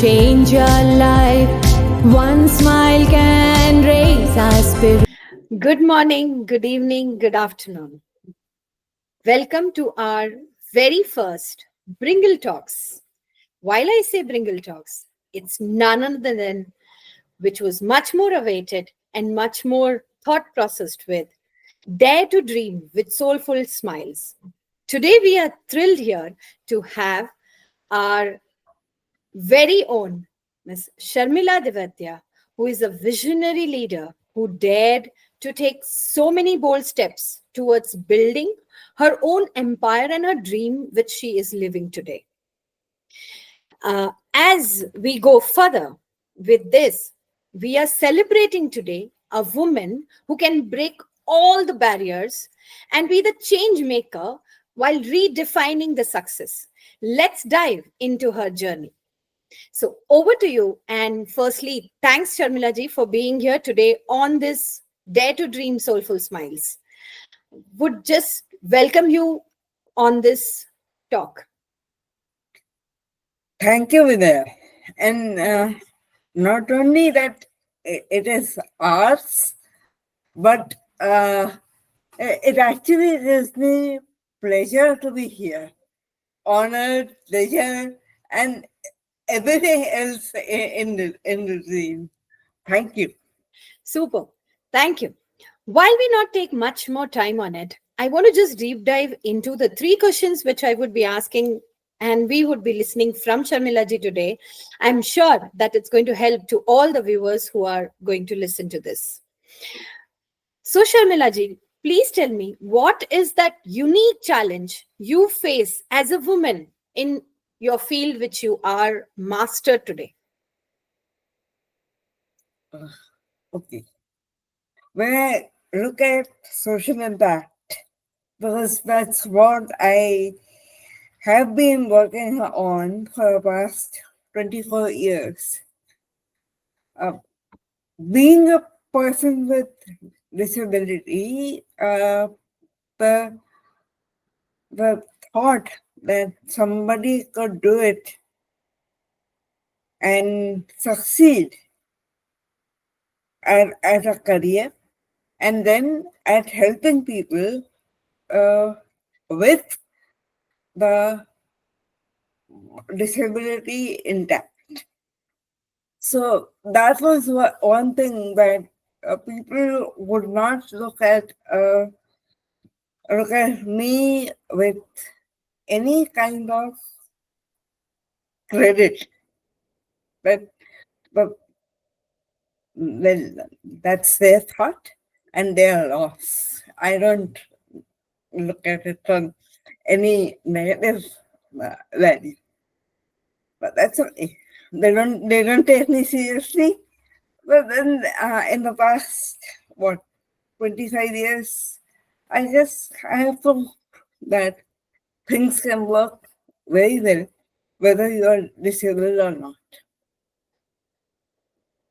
change your life. One smile can raise our spirit. Good morning, good evening, good afternoon. Welcome to our very first Bringle Talks. While I say Bringle Talks, it's none other than which was much more awaited and much more thought processed with Dare to Dream with Soulful Smiles. Today we are thrilled here to have our very own Miss Sharmila Devatya, who is a visionary leader who dared to take so many bold steps towards building her own empire and her dream, which she is living today. As we go further with this, we are celebrating today a woman who can break all the barriers and be the change maker while redefining the success. Let's dive into her journey. So over to you. And firstly, thanks Sharmila ji for being here today on this Dare to Dream Soulful Smiles. Would just welcome you on this talk. Thank you, Vidya. And not only that it is ours, but it actually gives me pleasure to be here. Honored, pleasure, and everything else in the dream. Thank you. Super. Thank you. While we not take much more time on it, I want to just deep dive into the three questions which I would be asking and we would be listening from Sharmila ji today. I'm sure that it's going to help to all the viewers who are going to listen to this. So Sharmila ji, please tell me, what is that unique challenge you face as a woman in your field which you are master today? Okay. When I look at social impact, because that's what I have been working on for the past 24 years. Being a person with disability, the thought that somebody could do it and succeed at a career and then at helping people with the disability intact. So that was one thing that people would not look at me with any kind of credit. But well, that's their thought and their loss. I don't look at it from any negative value. But that's okay. They don't take me seriously. But then in the past 25 years, I have proved that things can work very well, whether you are disabled or not.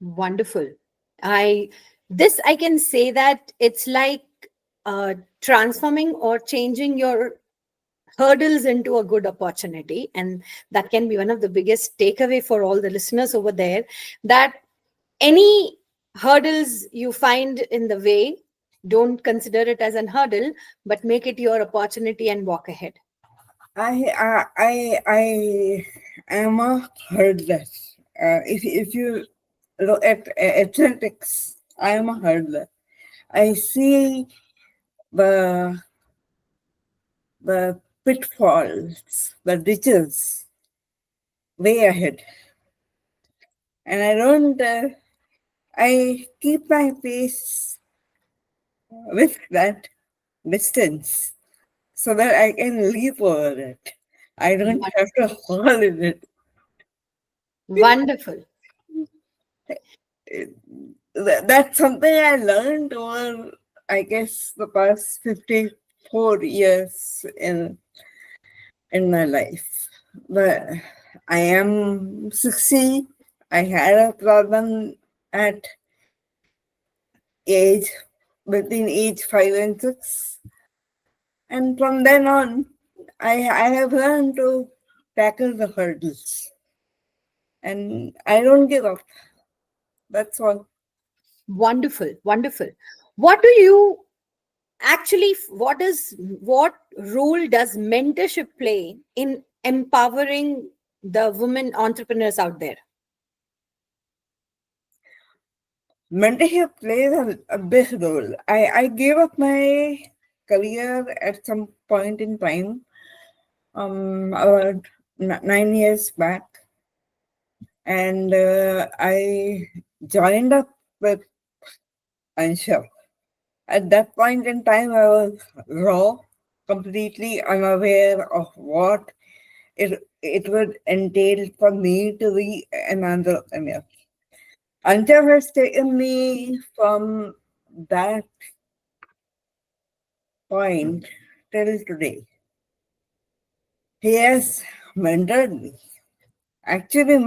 Wonderful. I can say that it's like transforming or changing your hurdles into a good opportunity, and that can be one of the biggest takeaway for all the listeners over there, that any hurdles you find in the way, don't consider it as an hurdle, but make it your opportunity and walk ahead. I am a hurdler. If you look at athletics, I am a hurdler. I see the pitfalls, the ditches way ahead, and I don't. I keep my pace with that distance so that I can leap over it. I don't have to fall in it. Wonderful. That's something I learned over, I guess, the past 54 years in my life. But I am 60. I had a problem at age between age 5 and 6. And from then on, I have learned to tackle the hurdles. and I don't give up. That's all. Wonderful, wonderful. What do you actually, what role does mentorship play in empowering the women entrepreneurs out there? Mentorship plays a big role. I gave up my career at some point in time, about 9 years back, and I joined up with Ansha. At that point in time, I was raw, completely unaware of what it would entail for me to be an entrepreneur. Ansha has taken me from that point till today. He has mentored me, actually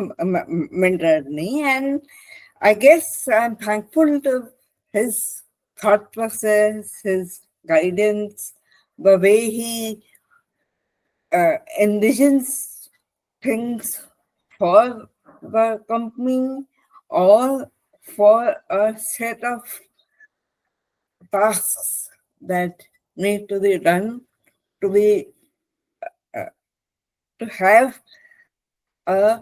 mentored me, and I guess I'm thankful to his thought process, his guidance, the way he envisions things for the company or for a set of tasks that need to be done to be to have a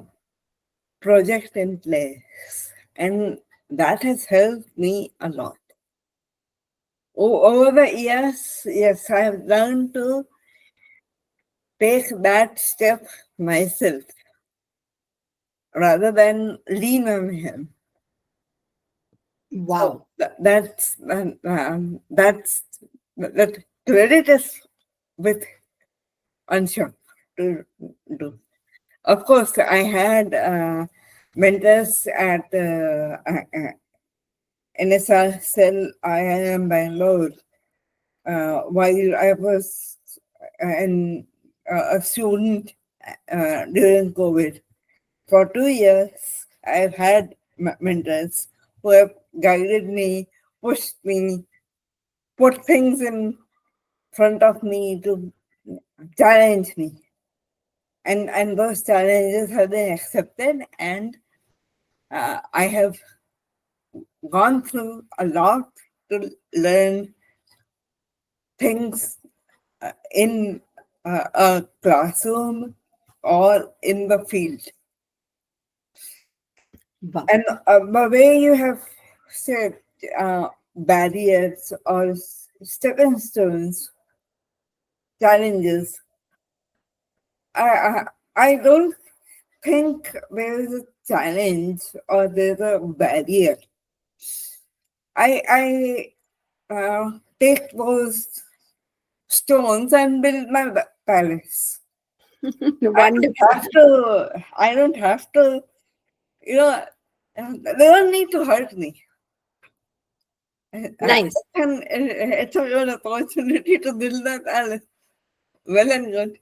project in place, and that has helped me a lot. Over the years, yes, I have learned to take that step myself rather than lean on him. So Wow. that's that credit is with Ansha to do. Of course, I had mentors at NSR Cell IIM Bangalore while I was a student during COVID. For 2 years, I've had mentors who have guided me, pushed me, put things in front of me to challenge me. And those challenges have been accepted, and I have gone through a lot to learn things in a classroom or in the field. Wow. And the way you have said barriers or stepping stones, challenges, I, I, I don't think there is a challenge or there's a barrier. I take those stones and build my palace. I don't Wonderful. have to. I don't have to. You know, they don't need to hurt me. Nice. It's a good opportunity to build that palace. Well and good.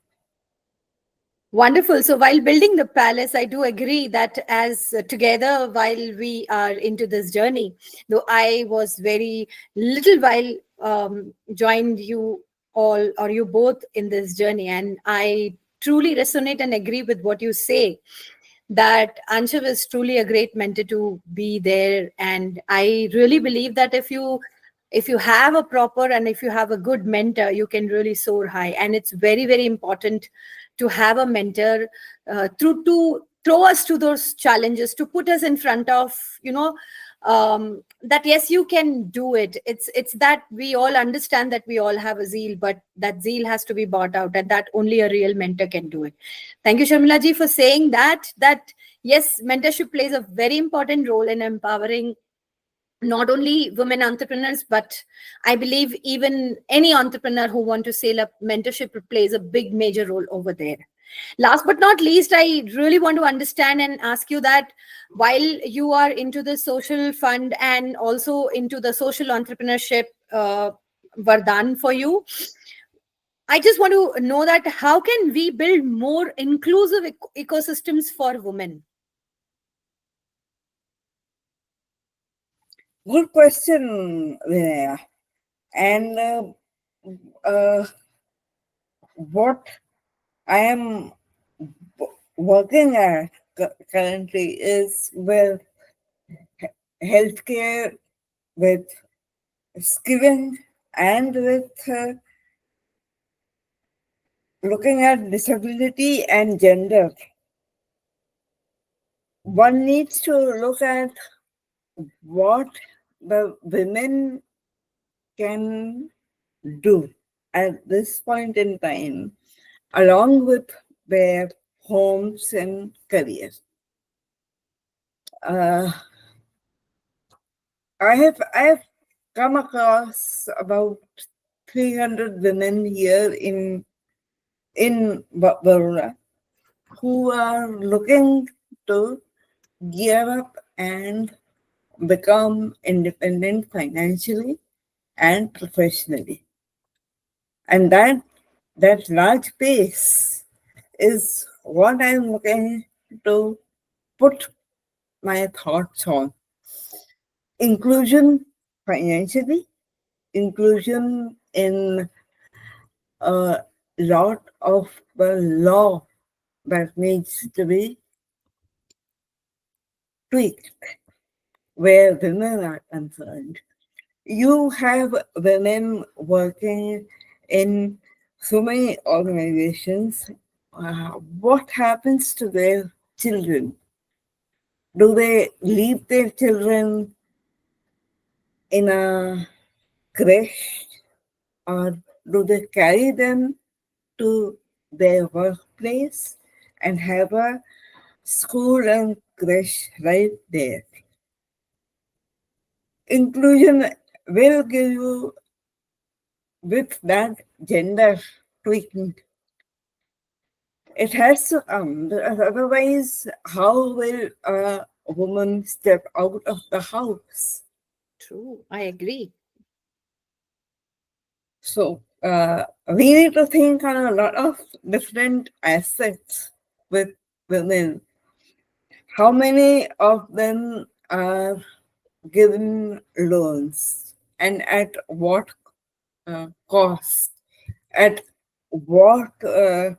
Wonderful. So while building the palace, I do agree that as together, while we are into this journey, though I was very little while joined you all or you both in this journey, and I truly resonate and agree with what you say, that Anshav is truly a great mentor to be there. And I really believe that if you have a proper and if you have a good mentor, you can really soar high. And it's very, very important to have a mentor through to throw us to those challenges, to put us in front of, that yes, you can do it. It's that we all understand that we all have a zeal, but that zeal has to be bought out, and that only a real mentor can do it. Thank you, Sharmila ji, for saying that yes, mentorship plays a very important role in empowering not only women entrepreneurs, but I believe even any entrepreneur who want to scale up, mentorship plays a big major role over there. Last but not least, I really want to understand and ask you that while you are into the social fund and also into the social entrepreneurship, Vardhan for you, I just want to know that how can we build more inclusive ecosystems for women? Good question, Vinaya. And uh, what I am working at currently is with healthcare, with skilling, and with looking at disability and gender. One needs to look at what the women can do at this point in time, along with their homes and careers. Uh, I have come across about 300 women here in Baroda who are looking to gear up and become independent financially and professionally. And that large base is what I'm looking to put my thoughts on. Inclusion financially, inclusion in a lot of the law that needs to be tweaked where women are concerned. You have women working in so many organizations. What happens to their children? Do they leave their children in a creche, or do they carry them to their workplace and have a school and creche right there? Inclusion will give you, with that gender tweaking, it has to come. Otherwise, how will a woman step out of the house? True. I agree. So we need to think on a lot of different aspects with women. How many of them are given loans, and at what cost? At what the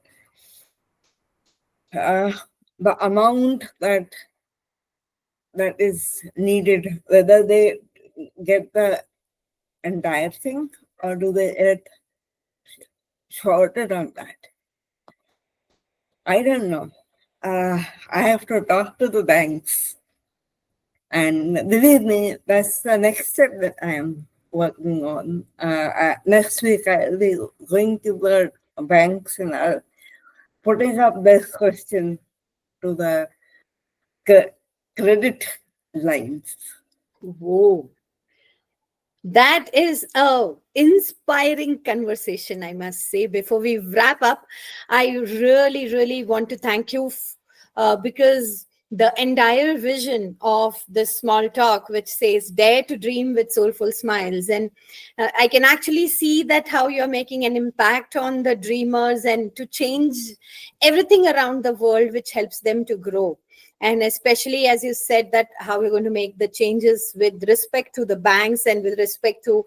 amount that is needed? Whether they get the entire thing or do they get shorted on that? I don't know. I have to talk to the banks. And believe me, that's the next step that I am working on. Next week, I'll be going to the banks and I'll putting up this question to the credit lines. Whoa. That is a inspiring conversation, I must say. Before we wrap up, I really want to thank you because the entire vision of this small talk, which says "Dare to Dream with Soulful Smiles," and I can actually see that how you're making an impact on the dreamers and to change everything around the world, which helps them to grow. And especially as you said that how we're going to make the changes with respect to the banks and with respect to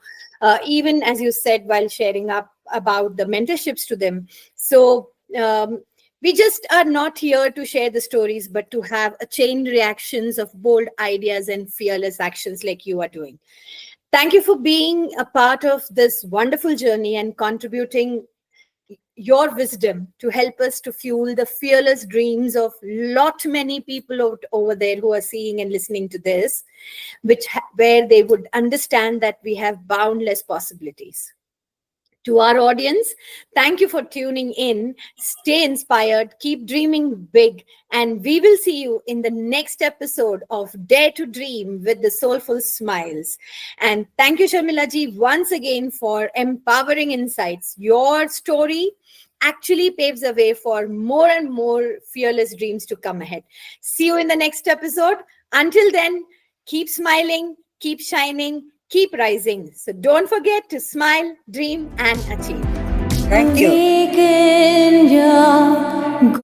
even as you said while sharing up about the mentorships to them. So we just are not here to share the stories but to have a chain reactions of bold ideas and fearless actions like you are doing. Thank you for being a part of this wonderful journey and contributing your wisdom to help us to fuel the fearless dreams of lot many people over there who are seeing and listening to this, where they would understand that we have boundless possibilities. To our audience, thank you for tuning in. Stay inspired, keep dreaming big, and we will see you in the next episode of Dare to Dream with the Soulful Smiles. And thank you, Sharmila ji, once again for empowering insights. Your story actually paves the way for more and more fearless dreams to come ahead. See you in the next episode. Until then, keep smiling, keep shining, keep rising. So don't forget to smile, dream, and achieve. Thank you. Make India